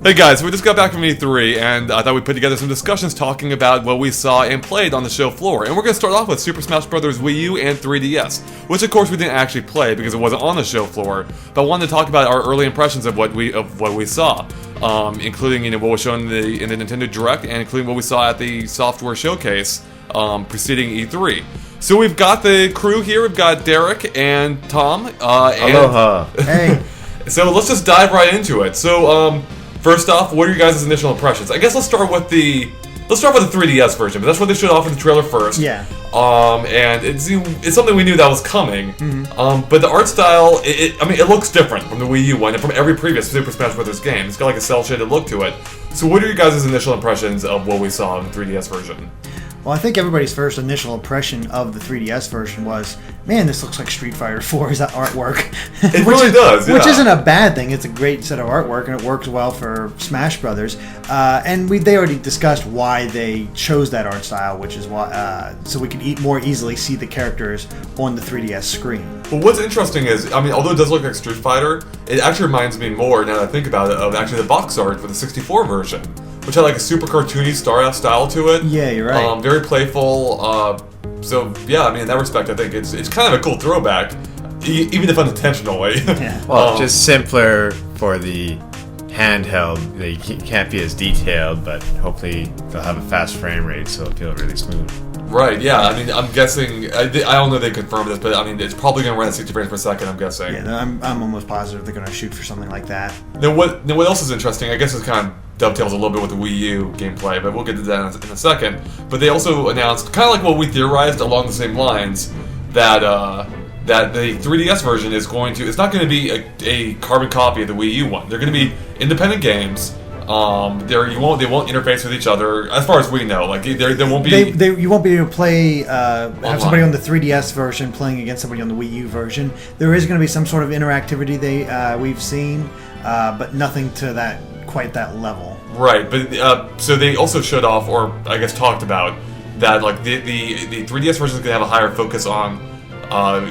Hey guys, we just got back from E3, and I thought we'd put together some discussions talking about what we saw and played on the show floor. And we're going to start off with Super Smash Bros. Wii U and 3DS, which of course we didn't actually play because it wasn't on the show floor, but I wanted to talk about our early impressions of what we saw, including what was shown in the Nintendo Direct, and including what we saw at the software showcase preceding E3. So we've got the crew here. We've got Derek and Tom. Aloha. Hey. So let's just dive right into it. So, first off, what are your guys' initial impressions? I guess let's start with the 3DS version, but that's what they showed off in the trailer first. Yeah. And it's something we knew that was coming. Mm-hmm. But the art style, it looks different from the Wii U one and from every previous Super Smash Bros. Game. It's got like a cel-shaded look to it. So what are your guys' initial impressions of what we saw in the 3DS version? Well, I think everybody's first initial impression of the 3DS version was, man, this looks like Street Fighter 4's artwork. It really does, yeah. Which isn't a bad thing. It's a great set of artwork, and it works well for Smash Brothers. And they already discussed why they chose that art style, which is why so we can more easily see the characters on the 3DS screen. Well, what's interesting is, although it does look like Street Fighter, it actually reminds me more, now that I think about it, of actually the box art for the 64 version, which had like a super cartoony style to it. Yeah, you're right. Very playful. So yeah, in that respect, I think it's kind of a cool throwback, even if unintentionally. Yeah. Well, just simpler for the handheld. They can't be as detailed, but hopefully they'll have a fast frame rate, so it'll feel really smooth. Right, yeah, I'm guessing, I don't know if they confirmed this, but it's probably going to run at 60 frames per second, I'm guessing. Yeah, I'm almost positive they're going to shoot for something like that. Now what else is interesting, I guess it kind of dovetails a little bit with the Wii U gameplay, but we'll get to that in a second. But they also announced, kind of like what we theorized along the same lines, that the 3DS version it's not going to be a carbon copy of the Wii U one. They're going to be independent games. They won't interface with each other as far as we know. Like there won't be. You won't be able to play have somebody on the 3DS version playing against somebody on the Wii U version. There is going to be some sort of interactivity we've seen, but nothing to quite that level. Right, but so they also showed off, or I guess talked about that like the 3DS version is going to have a higher focus on.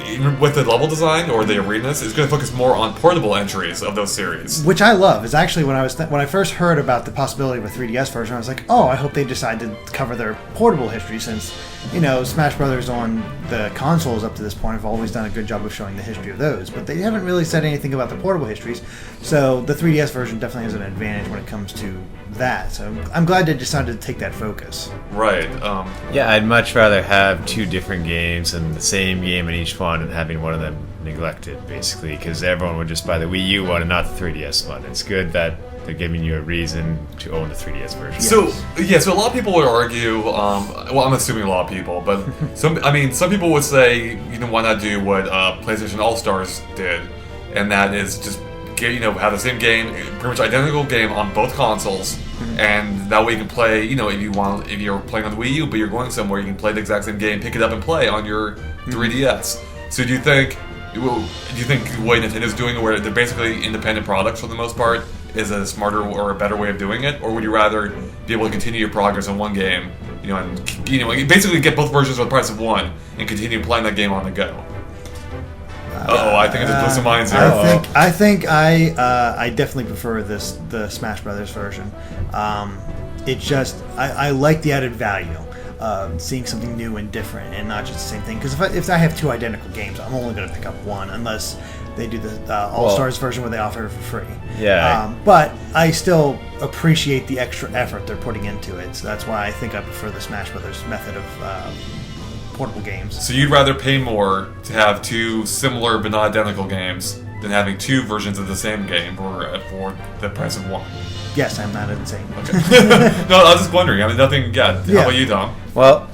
Even with the level design or the arenas, it's going to focus more on portable entries of those series. Which I love. Is actually when I first heard about the possibility of a 3DS version, I was like, oh, I hope they decide to cover their portable history, since Smash Brothers on the consoles up to this point have always done a good job of showing the history of those, but they haven't really said anything about the portable histories. So the 3DS version definitely has an advantage when it comes to that. So I'm glad they decided to take that focus. Right. Yeah, I'd much rather have two different games and the same game in each one and having one of them neglected, basically, because everyone would just buy the Wii U one and not the 3DS one. It's good that they're giving you a reason to own the 3DS version. So a lot of people would argue, well, I'm assuming a lot of people, but some people would say, why not do what PlayStation All-Stars did, and that is just have the same game, pretty much identical game on both consoles, and that way you can play, if you're playing on the Wii U but you're going somewhere, you can play the exact same game, pick it up and play on your 3DS. So do you think what Nintendo's doing, where they're basically independent products for the most part, is a smarter or a better way of doing it, or would you rather be able to continue your progress on one game, and basically get both versions for the price of one and continue playing that game on the go? I think I just blew some minds here. I think I definitely prefer the Smash Brothers version. I like the added value. Seeing something new and different, and not just the same thing. Because if I have two identical games, I'm only going to pick up one, unless they do the All-Stars version where they offer it for free. Yeah. But I still appreciate the extra effort they're putting into it, so that's why I think I prefer the Smash Brothers method of portable games. So you'd rather pay more to have two similar but not identical games than having two versions of the same game for the price of one? Yes, I'm not insane. Okay. No, I was just wondering. nothing. Yeah. How about you, Tom? Well,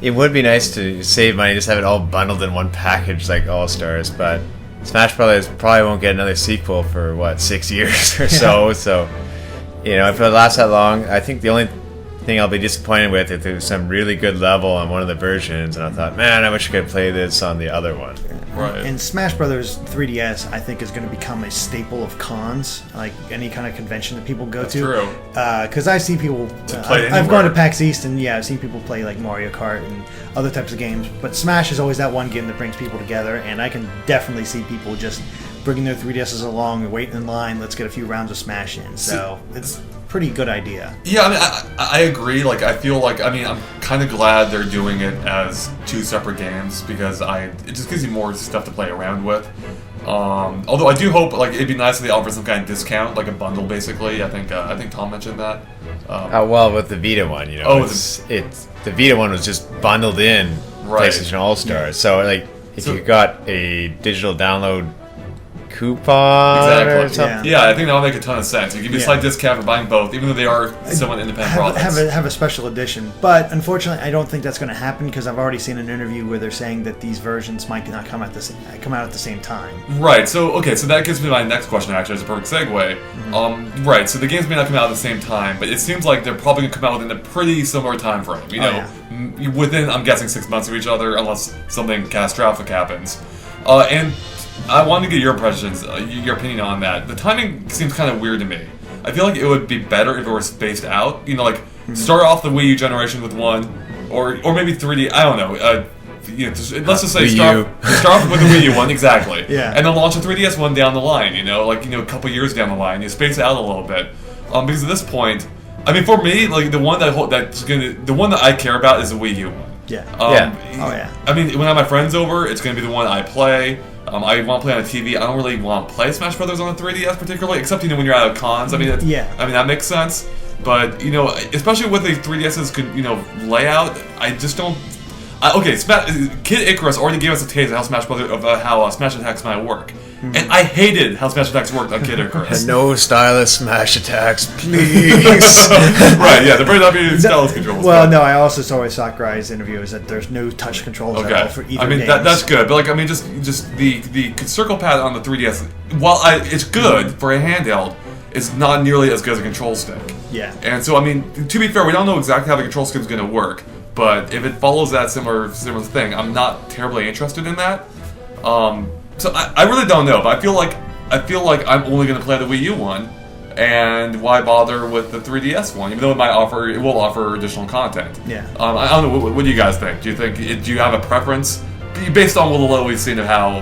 it would be nice to save money, just have it all bundled in one package like All-Stars, but Smash Brothers probably won't get another sequel for 6 years or so. So, if it lasts that long, I think the only thing I'll be disappointed with if there's some really good level on one of the versions, and I thought, man, I wish I could play this on the other one. Right. And Smash Brothers 3DS, I think, is going to become a staple of cons, like any kind of convention that people go to. True. Because I see people. Play I've gone to anywhere. PAX East, and I've seen people play like Mario Kart and other types of games. But Smash is always that one game that brings people together, and I can definitely see people just bringing their 3DSs along and waiting in line. Let's get a few rounds of Smash in. So it's a pretty good idea. Yeah, I mean, I agree. Like, I feel like, I mean, I'm kind of glad they're doing it as two separate games because it just gives you more stuff to play around with. Although I do hope, like, it'd be nice if they offer some kind of discount, like a bundle, basically. I think Tom mentioned that. Well, with the Vita one, you know, Oh, the Vita one was just bundled in Right. PlayStation All Stars. So, like, if you got a digital download coupon or Exactly. something. Yeah, I think that would make a ton of sense. You give you a slight discount for buying both, even though they are somewhat independent products. Have a special edition, but unfortunately, I don't think that's going to happen because I've already seen an interview where they're saying that these versions might not come out at the same time. Right. So that gives me my next question. Actually, as a perfect segue. Right. So the games may not come out at the same time, but it seems like they're probably going to come out within a pretty similar time frame. You know, within, I'm guessing, 6 months of each other, unless something catastrophic happens. And I wanted to get your impressions, your opinion on that. The timing seems kind of weird to me. I feel like it would be better if it were spaced out. You know, like start off the Wii U generation with one, or maybe 3D. I don't know. Let's just say start off with the Wii U one, exactly. Yeah. And then launch a 3DS one down the line. You know, a couple years down the line. You space it out a little bit, because at this point, I mean, for me, like the one that I care about is the Wii U one. Yeah. Yeah. I mean, when I have my friends over, it's going to be the one I play. I want to play on a TV. I don't really want to play Smash Brothers on a 3DS particularly, except when you're out of cons. I mean, I mean that makes sense. But especially with the 3DS's layout, I just don't. Kid Icarus already gave us a taste of how Smash Attacks might work, and I hated how Smash Attacks worked on Kid Icarus. No stylus smash attacks, please. Right? Yeah, there better not be stylus controls. Well, no, I also saw with Sakurai's interview is that there's no touch controls at all for either. I mean games. that's good, but just the circle pad on the 3DS, while it's good for a handheld, it's not nearly as good as a control stick. Yeah. And so I mean, to be fair, we don't know exactly how the control stick is going to work. But if it follows that similar thing, I'm not terribly interested in that. So I really don't know. But I feel like I'm only going to play the Wii U one, and why bother with the 3DS one? Even though it will offer additional content. Yeah. I don't know. What do you guys think? Do you have a preference based on what little we've seen of how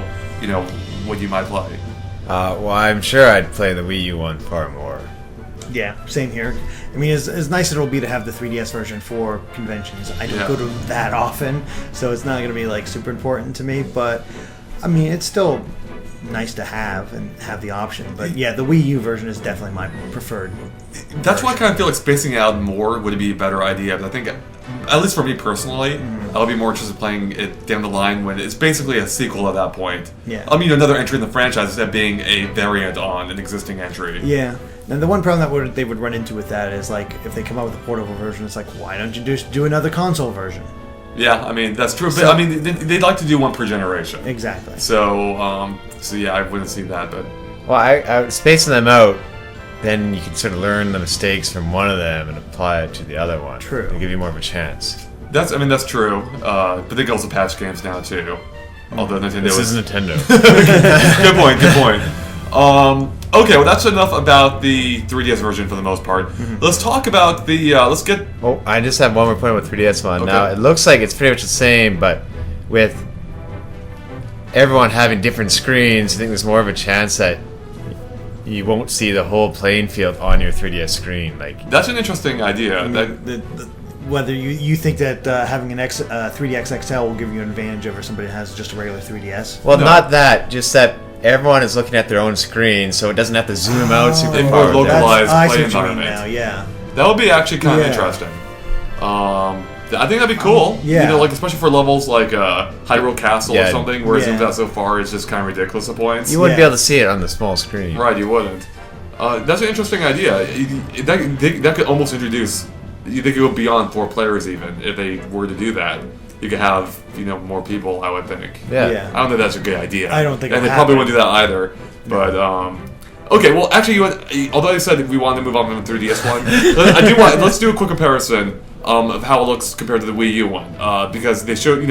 what you might play? Well, I'm sure I'd play the Wii U one far more. Yeah, same here. I mean, as nice as it'll be to have the 3DS version for conventions, I don't go to that often, so it's not going to be like super important to me. But I mean, it's still nice to have and have the option. But yeah, the Wii U version is definitely my preferred. That's why I kind of feel like spacing it out more would be a better idea. But I think, at least for me personally, I'll be more interested in playing it down the line when it's basically a sequel at that point. Yeah. I mean, another entry in the franchise instead of being a variant on an existing entry. Yeah. And the one problem that they would run into with that is, like, if they come out with a portable version, it's like, why don't you just do another console version? Yeah, I mean, that's true. But, I mean, they'd like to do one per generation. Exactly. So yeah, I wouldn't see that, but... Well, I spacing them out, then you can sort of learn the mistakes from one of them and apply it to the other one. True. It'll give you more of a chance. That's true. But they can also patch games now, too. Although Nintendo This is Nintendo. Good point. Okay, well that's enough about the 3DS version for the most part. Let's talk about the. Let's get. Oh, I just have one more point with 3DS one. Okay. Now it looks like it's pretty much the same, but with everyone having different screens, I think there's more of a chance that you won't see the whole playing field on your 3DS screen. Like That's an interesting idea. Whether you think that having an 3DS XL will give you an advantage over somebody that has just a regular 3DS. Well, not that, just that everyone is looking at their own screen, so it doesn't have to zoom out super More far. localized I see play what you mean environment. now, yeah. That would be actually kind of Yeah. interesting. I think that'd be cool. Yeah. Like especially for levels like Hyrule Castle or Yeah. something, where it zooms Yeah. out so far, it's just kind of ridiculous at points. You wouldn't Yeah. be able to see it on the small screen. Right, you wouldn't. That's an interesting idea. That could almost introduce. You think it would go beyond 4 players even if they were to do that. You could have more people. I would think. Yeah. Yeah. I don't think that's a good idea. I don't think and they it'll probably happen. wouldn't do that either. But Okay, well, actually, although I said we wanted to move on from the 3DS one, let's do a quick comparison of how it looks compared to the Wii U one, because they showed, in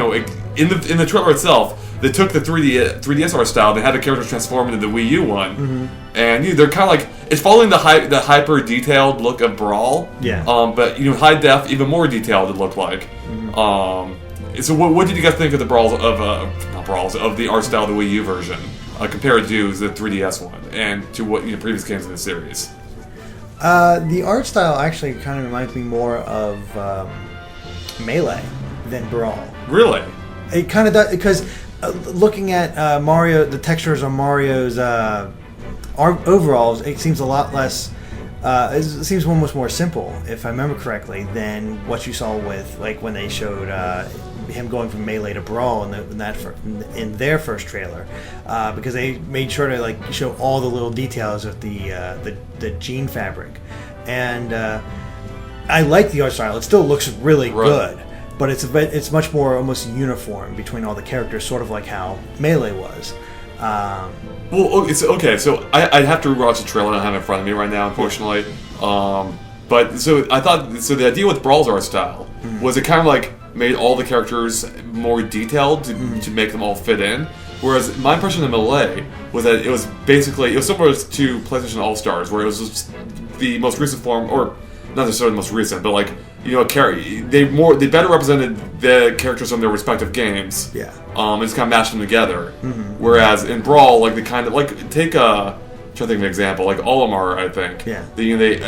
the trailer itself, they took the 3DS art style, they had the characters transform into the Wii U one, and they're kind of like, it's following the hyper detailed look of Brawl, but high def, even more detailed it looked like. So what did you guys think of the of the art style of the Wii U version? Compared to the 3DS one and to what previous games in the series. The art style actually kind of reminds me more of Melee than Brawl. Really? It kind of does, because looking at Mario, the textures on Mario's overalls, it seems a lot less. It seems almost more simple, if I remember correctly, than what you saw with when they showed him going from Melee to Brawl in their first trailer, because they made sure to show all the little details of the jean fabric, and I like the art style. It still looks really good, but it's much more almost uniform between all the characters, sort of like how Melee was. Well, it's okay. So I'd have to watch the trailer. I don't have it in front of me right now, unfortunately. But so I thought the idea with Brawl's art style was it kind of made all the characters more detailed to make them all fit in. Whereas my impression of Melee was that it was similar to PlayStation All Stars, where it was just the most recent form, or not necessarily the most recent, but they better represented the characters from their respective games. Yeah. And just kind of mashed them together. Whereas in Brawl, they kind of take a. I'm trying to think of an example, Olimar, I think. Yeah. They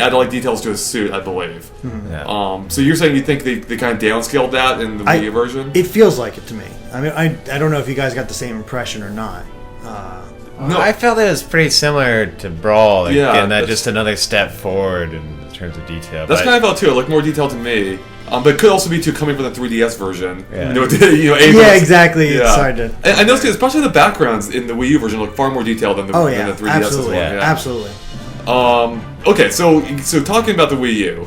added details to his suit, I believe. Yeah. So you're saying you think they kind of downscaled that in the Wii U version? It feels like it to me. I mean, I don't know if you guys got the same impression or not. No, I felt it was pretty similar to Brawl. And that just another step forward in terms of detail. That's kind of felt too. It looked more detailed to me. But it could also be coming from the 3DS version. Yeah. Yeah, exactly. Yeah. It's hard to. I noticed, especially the backgrounds in the Wii U version look far more detailed than the 3DS absolutely. one. Yeah. Absolutely. Okay, so talking about the Wii U,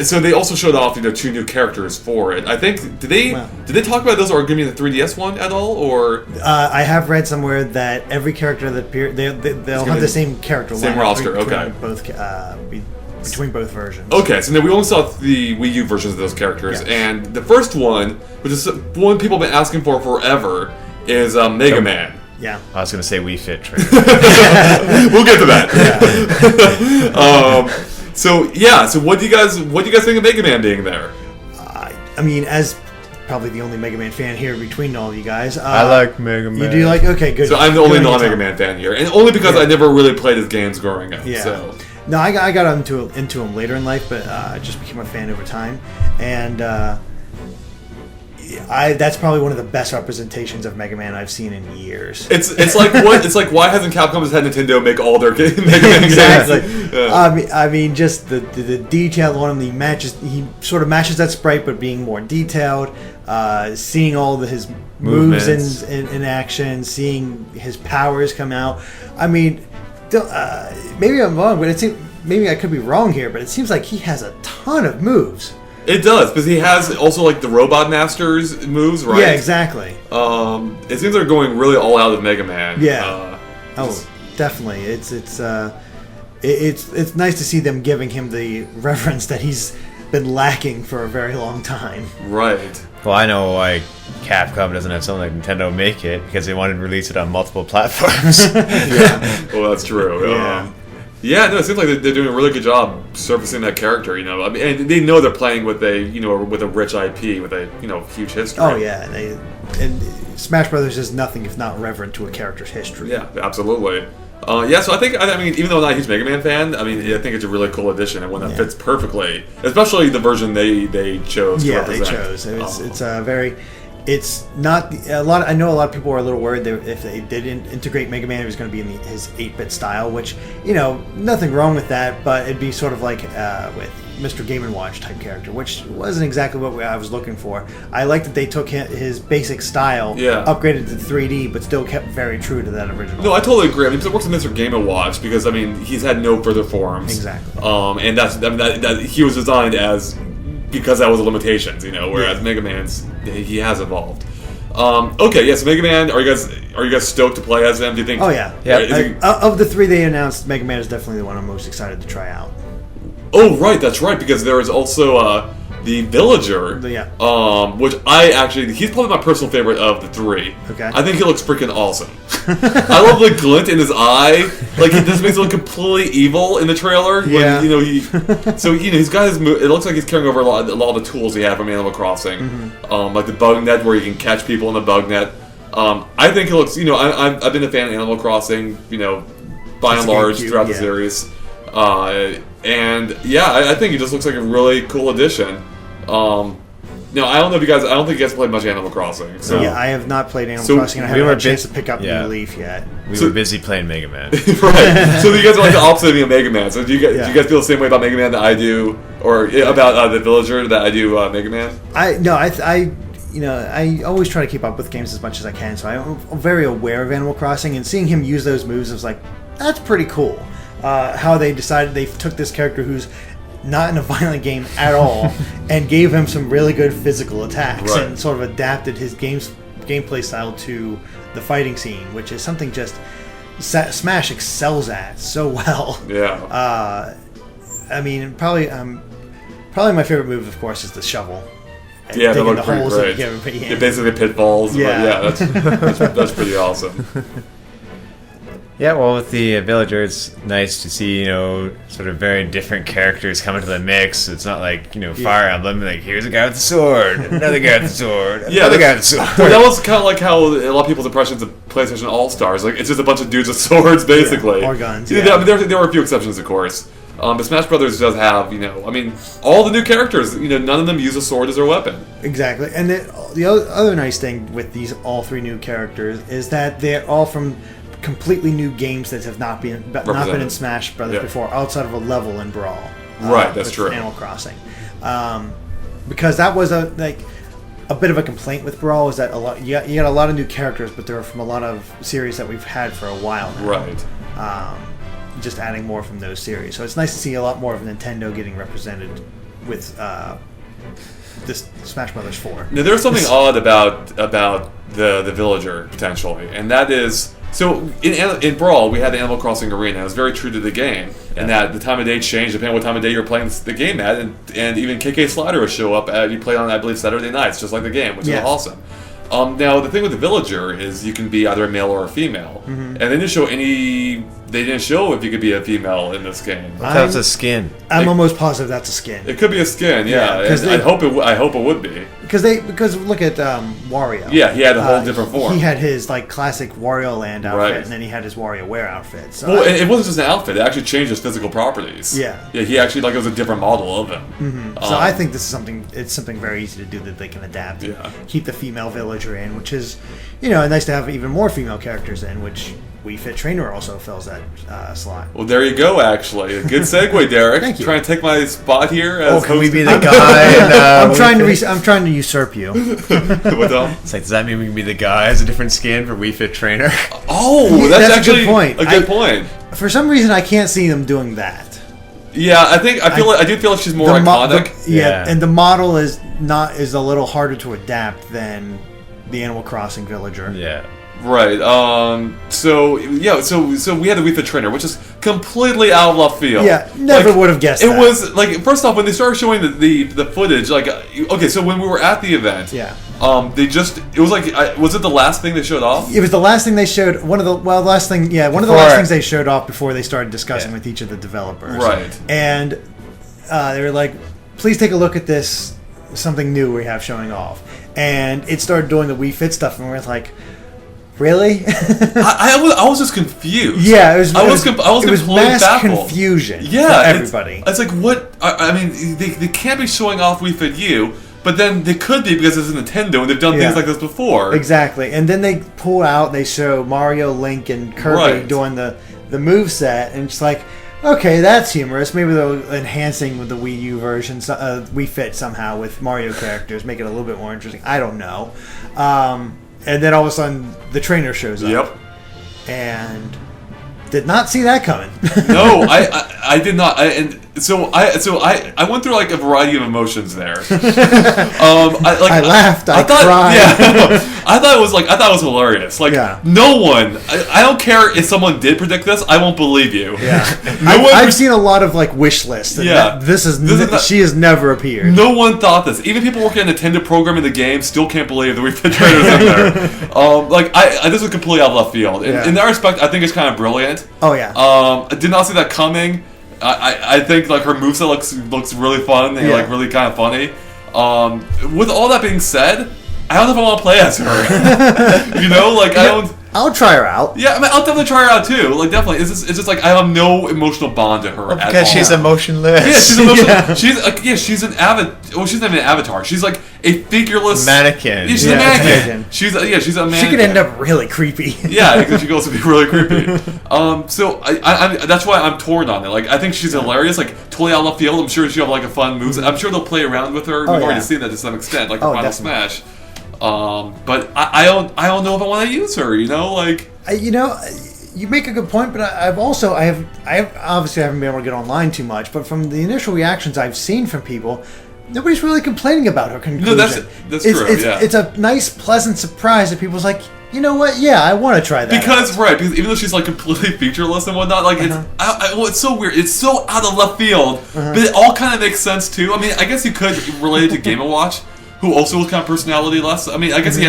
so they also showed off 2 new characters for it. I think did they talk about those are going to be in the 3DS one at all, or? I have read somewhere that every character that appears, they'll have the same character line. Same roster. Okay. Between both versions. Okay, so now we only saw the Wii U versions of those characters, and the first one, which is one people have been asking for forever, is Mega Man. Yeah. I was going to say Wii Fit Trainer. We'll get to that. So what do you guys think of Mega Man being there? I mean, as probably the only Mega Man fan here between all of you guys, I like Mega Man. You do like? Okay, good. So I'm the only non-Mega Man fan here, and only because I never really played his games growing up. Yeah. So. No, I got into him later in life, but I just became a fan over time, and that's probably one of the best representations of Mega Man I've seen in years. It's like why hasn't Capcom just had Nintendo make all their Mega Man exactly. games? Yeah. I mean, just the detail on him. He sort of matches that sprite, but being more detailed. Seeing all his moves in action, seeing his powers come out. I mean. Maybe I'm wrong, but maybe I could be wrong here, but it seems like he has a ton of moves. It does, because he has also the Robot Masters moves, right? Yeah, exactly. It seems they're going really all out of Mega Man. Yeah. Definitely. It's nice to see them giving him the reverence that he's been lacking for a very long time. Right. Well, I know why Capcom doesn't have something like Nintendo make it, because they wanted to release it on multiple platforms. Yeah. Well, that's true. Yeah. No, it seems like they're doing a really good job surfacing that character. I mean, and they know they're playing with a rich IP with a huge history. Oh yeah, and Smash Brothers is nothing if not reverent to a character's history. Yeah, absolutely. So I mean, even though I'm not a huge Mega Man fan, I think it's a really cool addition and one that fits perfectly, especially the version they chose to represent. Yeah, they chose. It's a very. It's not a lot. I know a lot of people are a little worried that if they didn't integrate Mega Man, it was going to be in his 8-bit style, which nothing wrong with that, but it'd be sort of like with Mr. Game & Watch type character, which wasn't exactly what I was looking for. I like that they took his basic style, upgraded to 3D, but still kept very true to that original. No, I totally agree. I mean, because it works with Mr. Game & Watch, because he's had no further forms. Exactly. And that he was designed because that was the limitations, whereas Mega Man's he has evolved. So Mega Man, are you guys are you guys stoked to play as him? Do you think? Oh yeah, Yeah. Of the three they announced, Mega Man is definitely the one I'm most excited to try out. Oh right, that's right. Because there is also the Villager. Which he's probably my personal favorite of the three. Okay. I think he looks freaking awesome. I love the glint in his eye. Like this makes him look completely evil in the trailer. Yeah. When, he's got his. It looks like he's carrying over a lot of the tools he had from Animal Crossing, like the bug net where you can catch people in the bug net. I think it looks. I've been a fan of Animal Crossing. By and large throughout the series. And yeah, I think it just looks like a really cool addition. Now I don't know if you guys. I don't think you guys played much Animal Crossing. So Yeah, I have not played Animal Crossing. I haven't had a chance to pick up New Leaf yet. We were busy playing Mega Man. Right. So you guys are like the opposite of me of Mega Man. So do you guys feel the same way about Mega Man that I do, or about the Villager that I do Mega Man? I always try to keep up with games as much as I can, so I'm very aware of Animal Crossing, and seeing him use those moves, I was like, that's pretty cool. How they decided they took this character who's not in a violent game at all and gave him some really good physical attacks and sort of adapted his gameplay style to the fighting scene, which is something just Smash excels at so well. Yeah. I mean, probably my favorite move, of course, is the shovel. Yeah, they look the pretty holes great. They're basically pitfalls. Yeah, that's pretty awesome. Yeah, well, with the Villager, it's nice to see, sort of very different characters come into the mix. It's not like, Fire Emblem, like, here's a guy with a sword, another guy with a sword, another guy with a sword. That was kind of like how a lot of people's impressions of PlayStation All-Stars. Like, it's just a bunch of dudes with swords, basically. Or guns, There were a few exceptions, of course. But Smash Brothers does have, all the new characters. None of them use a sword as their weapon. Exactly. And the other nice thing with all three new characters is that they're all from completely new games that have not been in Smash Brothers before, outside of a level in Brawl. Right, that's true. Animal Crossing, because that was a bit of a complaint with Brawl, is that you got a lot of new characters, but they're from a lot of series that we've had for a while now. Right. Just adding more from those series, so it's nice to see a lot more of Nintendo getting represented with this Smash Brothers 4. Now there's something odd about the Villager potentially, and that is. So in Brawl, we had the Animal Crossing Arena. It was very true to the game, and that the time of day changed depending on what time of day you're playing the game at, and even KK Slider would show up. You play on, I believe, Saturday nights, just like the game, which is awesome. Now the thing with the Villager is you can be either a male or a female, and they didn't show They didn't show if you could be a female in this game. That's a skin. I'm almost positive that's a skin. It could be a skin, yeah. I hope it would be. Because look at Wario. Yeah, he had a whole different form. He had his classic Wario Land outfit, and then he had his WarioWare outfit. So well, it wasn't just an outfit; it actually changed his physical properties. Yeah, he actually it was a different model of him. Mm-hmm. So I think this is something very easy to do that they can adapt. Yeah. Keep the female villager in, which is nice to have even more female characters in, which Wii Fit Trainer also fills that slot. Well, there you go. Actually, a good segue, Derek. Thank you. Trying to take my spot here. As can we be the guy? I'm trying to usurp you. What else? It's like, does that mean we can be the guy as a different skin for Wii Fit Trainer? Oh, that's actually a good point. A good point. For some reason, I can't see them doing that. Yeah, I do feel like she's more iconic. And the model is a little harder to adapt than the Animal Crossing villager. Yeah. Right. So we had the Wii Fit Trainer, which is completely out of left field. Yeah, never would have guessed. It was first off, when they started showing the footage, okay, so when we were at the event, it was was it the last thing they showed off? It was the last thing they showed. One of the last things they showed off before they started discussing with each of the developers. Right. And they were like, "Please take a look at this. Something new we have showing off." And it started doing the Wii Fit stuff, and we were like, really? I was just confused. Yeah, it was mass baffled. Confusion. Yeah, for everybody. It's like, what? I mean, they can't be showing off Wii Fit U, but then they could be because it's Nintendo and they've done things like this before. Exactly, and then they pull out, they show Mario, Link, and Kirby doing the moveset, and it's like, okay, that's humorous. Maybe they're enhancing with the Wii U version, Wii Fit somehow with Mario characters, make it a little bit more interesting. I don't know. And then all of a sudden, the trainer shows up. Yep. And did not see that coming. No, I did not. And So I went through like a variety of emotions there. I laughed. I cried. Yeah, I thought it was hilarious. Like no one. I don't care if someone did predict this. I won't believe you. Yeah, I've seen a lot of like wish lists. Yeah, she has never appeared. No one thought this. Even people working on Nintendo programming the game still can't believe the Wii Fit Trainer's in there. This was completely out of left field. In that respect, I think it's kind of brilliant. Oh yeah. I did not see that coming. I think like her moveset looks really fun and like really kind of funny. With all that being said, I don't know if I want to play as her. You know, like I don't. I'll try her out. Yeah, I mean, I'll definitely try her out too. Like, definitely, it's just like I have no emotional bond to her at all. Because she's emotionless. Yeah, she's emotionless. She's an avatar. Well, she's not even an avatar. She's like a figureless mannequin. Yeah, she's a mannequin. She's a mannequin. She could end up really creepy. Yeah, because she could also be really creepy. So I that's why I'm torn on it. Like, I think she's hilarious. Like, totally out of left field. I'm sure she'll have like a fun moves. I'm sure they'll play around with her. We've already seen that to some extent, like the Final Smash. But I don't know if I want to use her. You know, like. You make a good point, but I obviously haven't been able to get online too much. But from the initial reactions I've seen from people, nobody's really complaining about her conclusion. No, that's true. It's a nice, pleasant surprise that people's like, you know what? Yeah, I want to try that. Because even though she's like completely featureless and whatnot, like it's so weird. It's so out of left field, but it all kind of makes sense too. I mean, I guess you could relate it to Game & Watch, who also was kind of personality-less. I mean, I guess he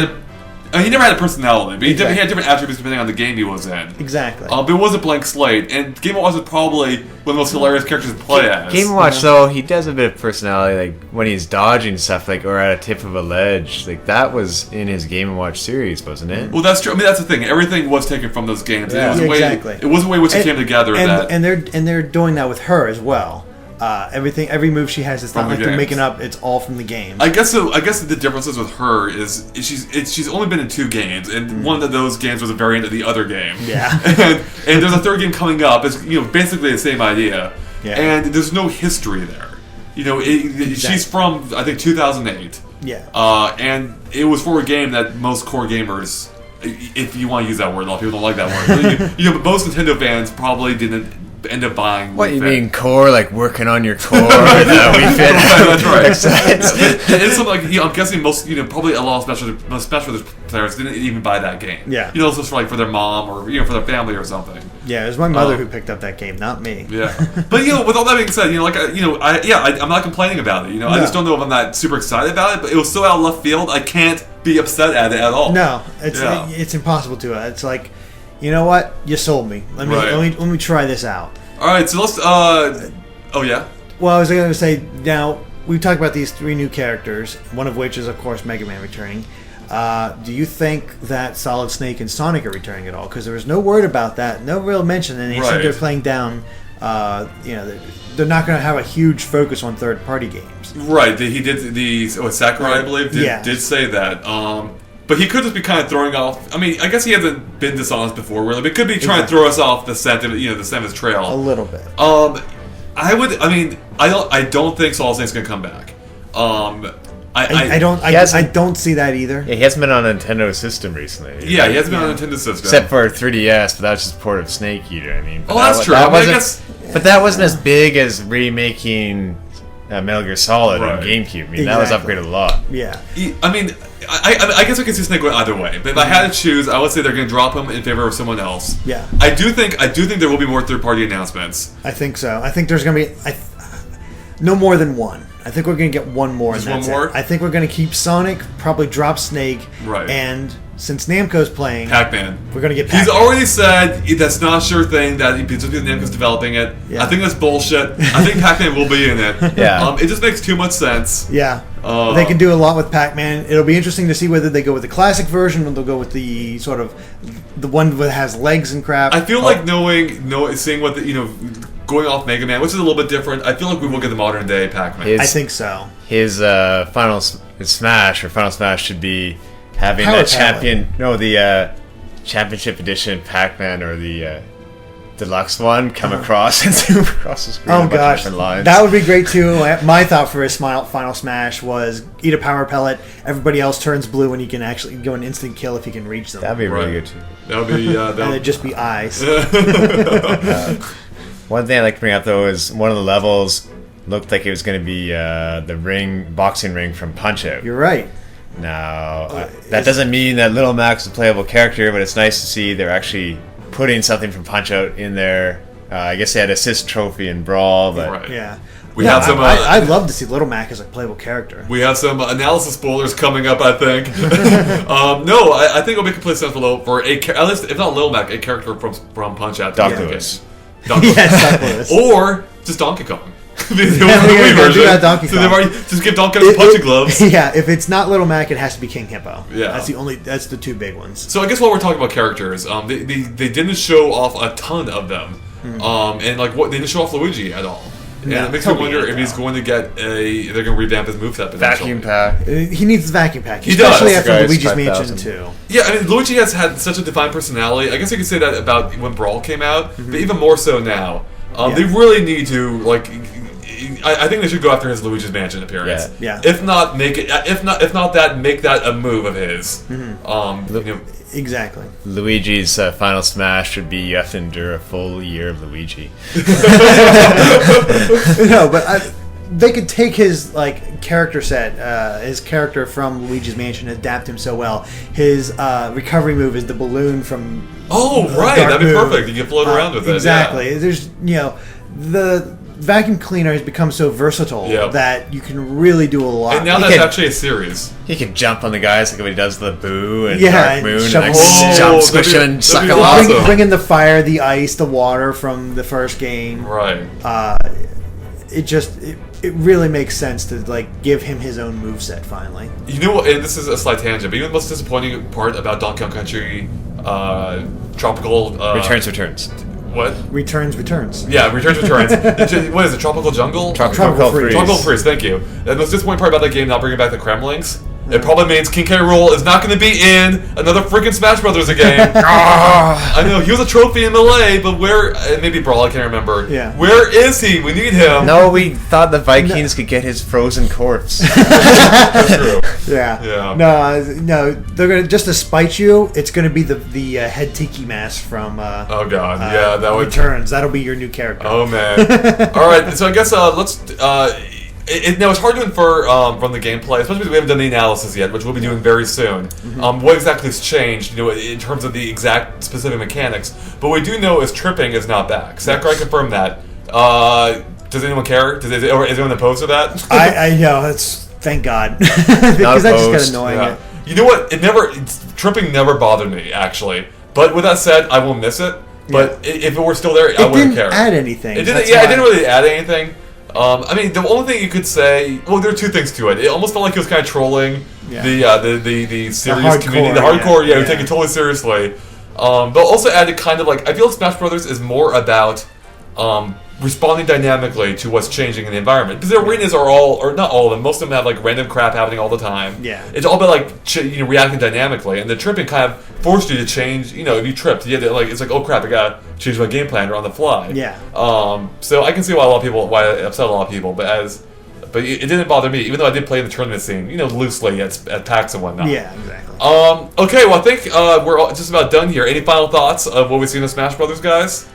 never had a personality, but he had different attributes depending on the game he was in. Exactly. But it was a blank slate, and Game & Watch is probably one of the most hilarious characters to play as. Game & Watch, though, he does a bit of personality, like when he's dodging stuff, like or at a tip of a ledge. Like that was in his Game & Watch series, wasn't it? Well, that's true. I mean, that's the thing. Everything was taken from those games. Yeah. It was a way in which it came together. And they're doing that with her as well. Every move she has, it's not like they're making up. It's all from the game. I guess so. I guess the differences with her is she's only been in 2 games, and one of those games was a variant of the other game. Yeah. and there's a third game coming up. It's basically the same idea. Yeah. And there's no history there. She's from I think 2008. Yeah. And it was for a game that most core gamers, if you want to use that word, a lot of people don't like that word. But most Nintendo fans probably didn't end up buying. What you mean core? Like working on your core? Wii Fit. That's right. It's something like I'm guessing most probably a lot of specialist players didn't even buy that game. Yeah. It's just for their mom or for their family or something. Yeah, it was my mother who picked up that game, not me. Yeah, but with all that being said, I'm not complaining about it. No. I just don't know if I'm that super excited about it. But it was so out of left field, I can't be upset at it at all. No, it's impossible to. It's like. You know what? You sold me. Let me try this out. All right, so let's. Oh yeah. Well, I was going to say now we talked about these 3 new characters, one of which is of course Mega Man returning. Do you think that Solid Snake and Sonic are returning at all? Because there was no word about that, no real mention, and they said they're playing down. They're not going to have a huge focus on third-party games. Right. He did Sakurai, I believe, did say that. But he could just be kind of throwing off. I mean, I guess he hasn't been dishonest before, really. But he could be trying to throw us off the scent of his trail a little bit. I don't think Solid Snake's gonna come back. I don't see that either. Yeah, he hasn't been on a Nintendo system recently. Yeah, he hasn't been on a Nintendo system except for 3DS, but that's just port of Snake Eater. I mean, that's true. But that wasn't as big as remaking Metal Gear Solid on GameCube. I mean, that was upgraded a lot. Yeah. I mean, I guess I can see Snake going either way. But if I had to choose, I would say they're going to drop him in favor of someone else. Yeah. I do think there will be more third-party announcements. I think so. I think there's going to be no more than one. I think we're going to get one more. Just one more? I think we're going to keep Sonic, probably drop Snake, and since Namco's playing, Pac-Man. We're going to get Pac-Man. He's already said that's not a sure thing that just because Namco's developing it. Yeah. I think that's bullshit. I think Pac-Man will be in it. Yeah. It just makes too much sense. Yeah. They can do a lot with Pac-Man. It'll be interesting to see whether they go with the classic version or they'll go with the sort of the one that has legs and crap. I feel like seeing what going off Mega Man, which is a little bit different. I feel like we will get the modern day Pac-Man. I think so. His Final Smash should be having Power the Championship Edition Pac-Man or the deluxe one come across and zoom across the screen. Oh gosh, that would be great too. My thought for his Final Smash was eat a power pellet. Everybody else turns blue, and you can actually go an instant kill if you can reach them. That'd be really good too. That would be. And it'd just be eyes. One thing I'd like to bring up, though, is one of the levels looked like it was going to be the boxing ring from Punch-Out! You're right. Now, that doesn't mean that Little Mac's a playable character, but it's nice to see they're actually putting something from Punch-Out! In there. I guess they had assist trophy in Brawl, but Right. Yeah. We have some. I'd love to see Little Mac as a playable character. We have some analysis spoilers coming up, I think. No, I think it'll make complete sense for at least if not Little Mac, a character from Punch-Out! Doc Lewis. Yes, Doc Lewis. Or just Donkey Kong. The we're gonna do that Donkey So Kong. they've already just give Donkey Kong punching gloves. Yeah, if it's not Little Mac, it has to be King Hippo. Yeah. That's the two big ones. So I guess while we're talking about characters, they didn't show off a ton of them, and like they didn't show off Luigi at all. And No, it makes me totally wonder not. if he's going to get they're going to revamp his moveset potentially. Vacuum pack. He needs the vacuum pack, He does. especially after Guys, Luigi's 5,000. Mansion 2. Yeah, I mean Luigi has had such a defined personality. I guess you could say that about when Brawl came out, but even more so now. They really need to like. I think they should go after his Luigi's Mansion appearance. Yeah. If not, make it. If not that, make that a move of his. Exactly. Luigi's final smash would be you have to endure a full year of Luigi. No, but they could take his character set, his character from Luigi's Mansion, adapt him so well. His recovery move is the balloon from. Oh right, Dark that'd be Moon. perfect. You can float around with it. Exactly. Yeah. There's the vacuum cleaner has become so versatile Yep. that you can really do a lot. And now He that's can- actually a series. He can jump on the guys like when he does the Boo and Yeah, Dark and Moon, shove and him like in. jump, Oh, squish that'd him, be- and suck that'd him be off. awesome. Bring in the fire, the ice, the water from the first game. Right. It really makes sense to give him his own moveset finally. You know what? And this is a slight tangent, but even the most disappointing part about Donkey Kong Country Tropical Returns. What? Returns. Yeah, Returns. What is it? Tropical Jungle? Tropical Freeze. Tropical Freeze. Thank you. The most disappointing part about that game not bringing back the Kremlings. It probably means King K. Rool is not going to be in another freaking Smash Brothers game. I know he was a trophy in Melee, but where? Maybe Brawl. I can't remember. Yeah. Where is he? We need him. No, we thought the Vikings could get his frozen corpse. That's true. Yeah. Yeah. No. They're gonna just to spite you. It's gonna be the head tiki mask from. Oh god. Yeah, that would. Returns. That'll be your new character. Oh man! All right, so I guess let's. Now it's hard to infer from the gameplay, especially because we haven't done the analysis yet, which we'll be doing very soon. What exactly has changed, in terms of the exact specific mechanics? But what we do know is tripping is not back. Sakurai confirmed that. Does anyone care? Or is anyone opposed to that? I know. That's thank God because that just got annoying. Yeah. You know what? Tripping never bothered me actually. But with that said, I will miss it. But if it were still there, I wouldn't care. It didn't add anything. It didn't really add anything. I mean, the only thing you could say, well, there are two things to it. It almost felt like he was kind of trolling the serious community, the hardcore. Yeah, who take it totally seriously. But also added kind of I feel like Smash Brothers is more about responding dynamically to what's changing in the environment. Because the arenas are or not all of them, most of them have random crap happening all the time. Yeah. It's all about reacting dynamically, and the tripping kind of forced you to change. If you tripped, you had to, it's oh crap, I gotta change my game plan or on the fly. Yeah. So I can see why it upset a lot of people, but it didn't bother me, even though I did play in the tournament scene, loosely at PAX and whatnot. Yeah, exactly. Okay, well I think we're just about done here. Any final thoughts of what we've seen in Smash Brothers, guys?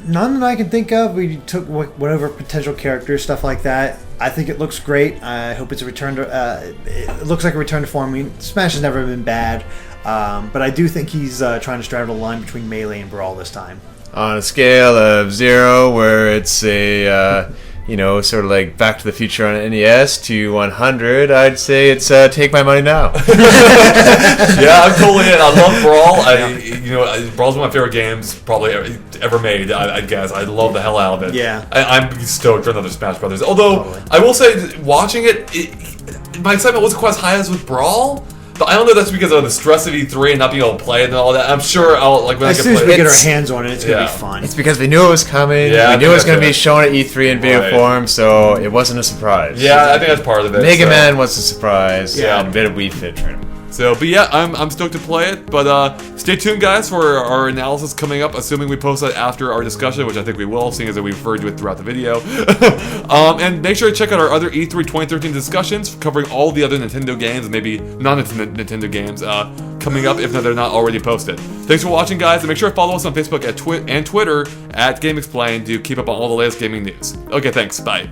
None that I can think of. We took whatever potential characters, stuff like that. I think it looks great. I hope it's a return to. It looks like a return to form. I mean, Smash has never been bad, but I do think he's trying to straddle the line between Melee and Brawl this time. On a scale of 0, where it's a sort of like Back to the Future on NES, to 100, I'd say it's take my money now. Yeah, I'm totally in. I love Brawl. Brawl's one of my favorite games probably ever made. I guess I love the hell out of it. Yeah. I'm stoked for another Smash Brothers. Although Totally. I will say, watching it, my excitement wasn't quite as high as with Brawl. But I don't know if that's because of the stress of E3 and not being able to play it and all that. I'm sure when As I soon can as play we it. get our hands on it, it's gonna be fun. It's because we knew it was coming. Yeah, I we knew think it was going to that's be it. shown at E3 in video Right. form, so it wasn't a surprise. Yeah, I think that's part of it. Mega so. Man was a surprise. Yeah. And a bit of Wii Fit Trainer. So, but yeah, I'm stoked to play it. But stay tuned, guys, for our analysis coming up, assuming we post that after our discussion, which I think we will, seeing as that we referred to it throughout the video. And make sure to check out our other E3 2013 discussions, covering all the other Nintendo games, and maybe non-Nintendo games, coming up if they're not already posted. Thanks for watching, guys, and make sure to follow us on Facebook and Twitter at GameXplain to keep up on all the latest gaming news. Okay, thanks. Bye.